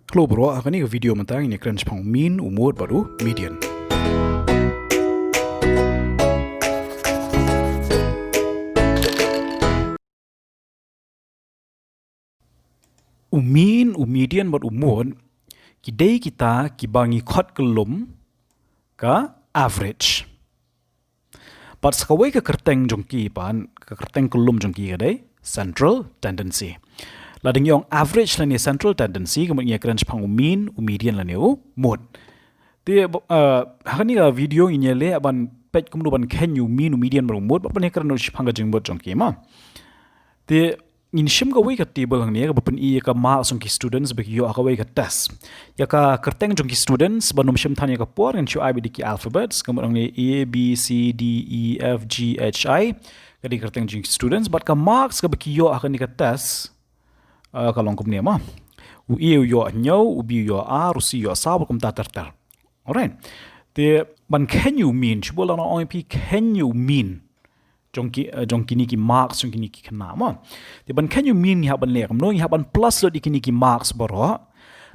Hello bro, akan ni ke video mentang ini keren sepang mean umur baru median. Mean median buat umur kidai kita kibangi khot kelum ka average. Pat sekawai ke kerteng jongki pan ke kerteng kelum jongki kadai central tendency. Lading yang average lah ni central tendency kemudian keren sepang mean median lah ni mod. Ti hari ni video ini le aban pet kemudian can you mean median berumur apa ni keren sepang kajeng buat jongki mah. Ti in shim ka way ka table hang ni ka bapen I ka marks jongki students bagi yo ka way ka test. Ya ka kerteng jongki students banum shim tanya ka por kan chu I bidiki alphabets kemudian ni A B C D E F G H I kadi kerteng jongki students but ka marks ka bagi yo akan ni ka test kalau kum ni mah u I yo nyau u B yo A u C yo sa kum ta tar. Alright. Te ban can you mean chubola na OMP can you mean jongki ni ki marks jongki ni ki kana ma te ban can you mean ni haban lek no ni haban plus lo di ki ni ki marks baro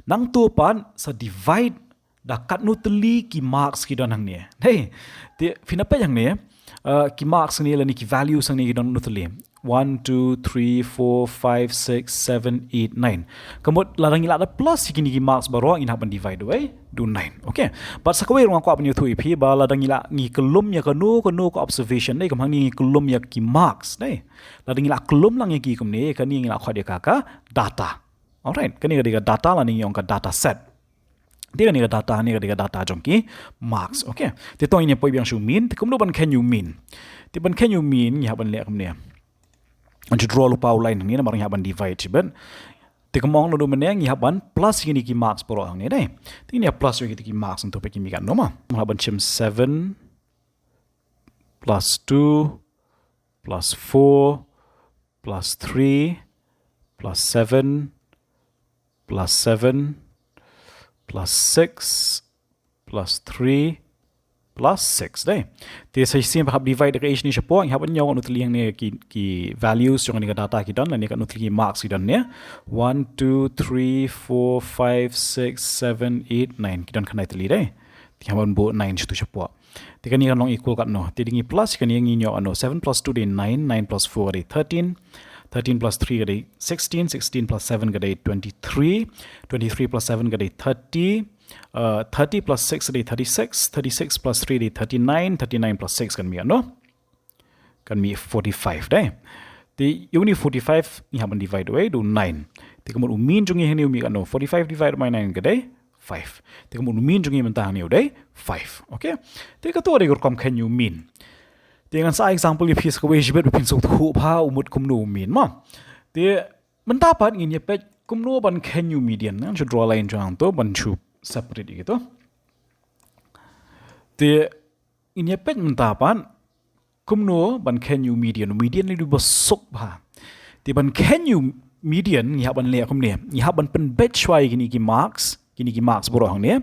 nang tu pan sa divide da kat nu teli ki marks ki don hang ni hey te finapa yang ni ki marks ni la ni ki values hang ni ki don nu teli 1 2 3 4 5 6 7 8 9 kemud larang ila ada plus ki ni ki marks baro in haban divide away do 9 okay but sakawai rong ko apni thu ip ba ladang ila ngi kelum ya kanu ko observation dai kamang ni kelum ya ki marks dai ladang ila kelum lang ki kum ni kan ni ila khade ka data alright kan ni ga data la ni yong ka data set dia ni ga data jong ki marks okay ti to ini poi biang shu mean ti kum ban can you mean ti ban can you mean ya ban le kum ni anju draw lupa line ni na marang ya ban divide ben tikamong no meneng yaban plus ini ki marks poro ang ni dai tingni plus yo ki marks untuk peki mi kan no ma haban chim 7 plus 2 plus 4 plus 3 plus 7 plus 7 plus 6 plus 3 plus 6 dai ti sai sim hab divide ka ni chapo ang haban yaw nutli ang ni ki values yung ni data ki don ni ka nutli marks ki don ne 1 2 3 4 5 6 7 8 9 ki don kanai tli dai ti haban bo 9 chu chapo ti kan ni kan long equal ka no ti dingi plus kan ni nyo ano 7 plus 2 de 9 9 plus 4 de 13 13 plus 3 ka de 16 16 plus 7 ka de 23 23 plus 7 ka de 30 30 plus 6 di 36 36 plus 3 di 39 39 plus 6 kan mi ano kan mi 45 dai di uni 45 ni haban divide away do 9 ti kamu mean jungi heni mi ano 45 divided by 9 gadai 5 ti kamu mean jungi mentah ni udai 5 okay ti ka to de kom can you mean dengan sa example ni piece ka we jibet pin so thu pha umut kum no mean ma ti mentah pat ngin ye pet kum no ban can you median an should draw line jang to ban chu separate gitu. Te ini pet mentapan kumno ban can you median ni besok ba. Te ban can you median ni haban le kum ne. Ni haban pen batch wai gini ki marks boro hang ne.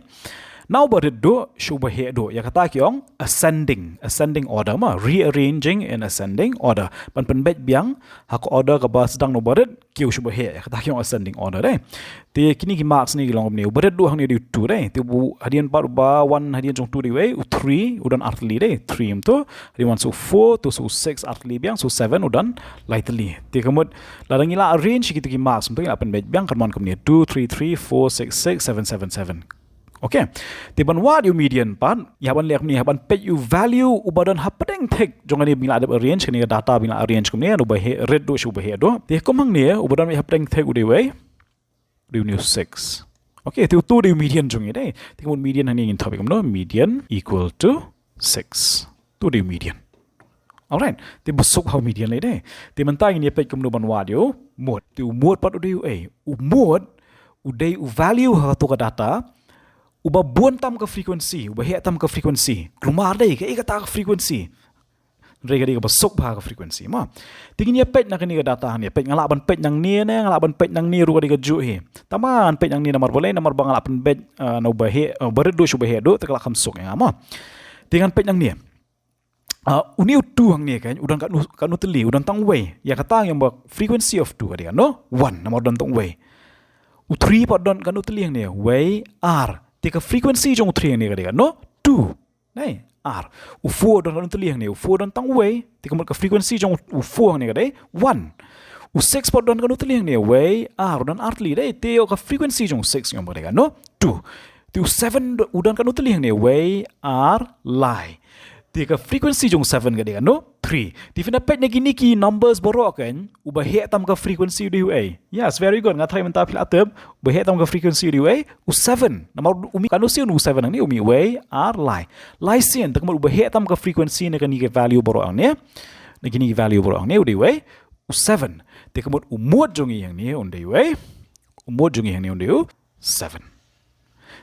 Now but do shuba he do ya kata kyong ascending order ma rearranging in ascending order ban pen batch biang hak order ka ba sedang no baret kyu shuba he ya kata kyong ascending order dai ti kini ki marks ni long ni baret do hang ni 2 dai ti bu hadian par ba 1 hadian jong 2 di we 3 udan artli dai 3 to hadian 1 so 4 to so 6 artli biang so 7 udan lightly ti kemud ladang ila arrange ki marks untuk ila pen batch biang kan mon kum ni 2 3 3 4 6 6 7 7 7 okay tiban what you median pan yaban lek ni haban pet you value ubadan hapdeng tek jongani bila ada arrange kini data bila arrange kumni no bahe red do shu bahe do te komang ni ubadan hapdeng tek ude we do new 6 okay tu tu de median jongi dai tikun median hani in topic no median equal to 6 tu de median alright te busuk how median le dai te mentang ni pet kumno ban what you mod tu mod pat ude mod ude value ha to ka data uba buan tam ke frekuensi uba he tam ke frekuensi kelumar dai ke kata ke frekuensi rega dia besok bah ke frekuensi ma tingin ya pet nak ni ke data ni pet ngalak ban pet yang ni ne ngalak ban pet yang ni ru dia ke ju he taman pet yang ni nomor boleh nomor bang ngalak pen bet no bah he berdu shu bah he do tekala khamsuk ya ma dengan pet yang ni uni tu hang ni kan udan kat nu teli udan tang way ya kata yang frekuensi of 2 dia no 1 nomor dan tang way U3 pot don kan utli yang ni way R. Tika frequency jong U3 yang ni kadang no 2. Nei R. U4 don kan utli yang ni U4 don tang way. Tika mut ka frequency jong U4 yang ni kadang 1. U6 pot don kan utli yang ni way R don R li dai. Teo ka frequency jong 6 yang kadang no 2. Ti U7 udan kan utli yang ni way R lie. Tika frequency jong 7 kadang no 3. Ti fina pet gini ki numbers borok kan ubah tam ka frequency di way. Yes, very good. Ngatai mentah pil atem ubah tam ka frequency di way U7. Nama umi kan usiun U7 ni umi way R lie. Lie sin tak ubah tam ka frequency ni kan ni value borok ni. Gini value borok ni di way U7. Tika mut umud jong yang ni on di way. Umud jong yang ni on di U7.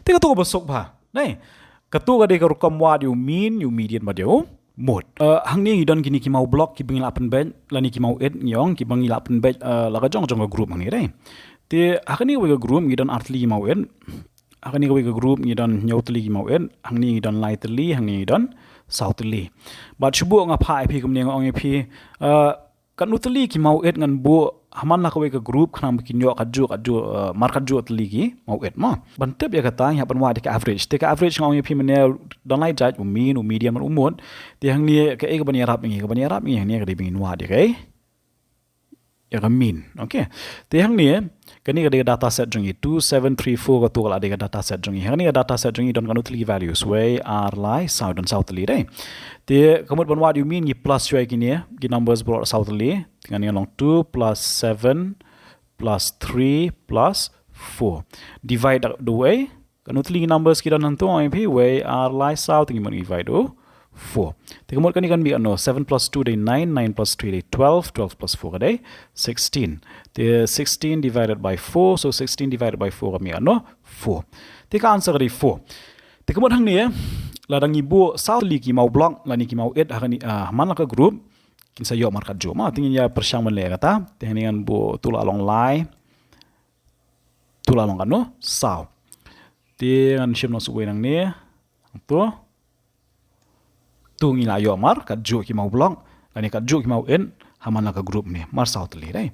Tika tu besok ba. Nei. Katu kadai karukam wad you mean you median ba dia mod. Hang ni idon kini ki mau block ki bingil apen bed lani ki mau ed nyong ki bangil apen bed laga jong jong group hang ni dai. Ti hakani we group ngidon artli mau ed. Hakani we group ngidon nyotli ki mau ed. Hang ni idon lightly hang ni idon southly. But shubu nga phai phi kum ning ong phi kan utli ki mau ed ngan bu haman la we group khnam ki nyo kaju mar kaju atli ki mau ed ma. Bantep ya kata ya pan wa de average. Te ka average ngong phi mene don lai judge mean medium umud. Ti hang ni ka e ka bani rap ngi hang ni ka de bingin wa de kai. Ya ka mean. Okay. Ti hang ni kani ka de data set jong 2734 ka tu ka de data set jong hang ni data set jong don kan utli values way r lie south and southerly dai. Ti kamut ban what you mean ni plus joy gini gi numbers brought southerly dengan yang long 2 plus 7 plus 3 plus 4 divide the way kan utli numbers kita nanti ip way r lie south ngi man divide 4 ti kamut kan ikan bi ano 7 plus 2 day 9 9 plus 3 day 12 12 plus 4 day 16 ti 16 divided by 4 so 16 divided by 4 kami ano 4 ti ka answer di 4 ti kamut hang ni ladang ibu southerly ki mau block lani ki mau ed hakani mana ka group kin sa yo markat jo ma tingin ya persyang le kata tehningan bu tula long lai tula long kanu south tingan shim no suwe nang ni tu tu ngila yo mar kat jo ki mau block lani kat jo ki mau ed hamana ka group ni mar southerly dai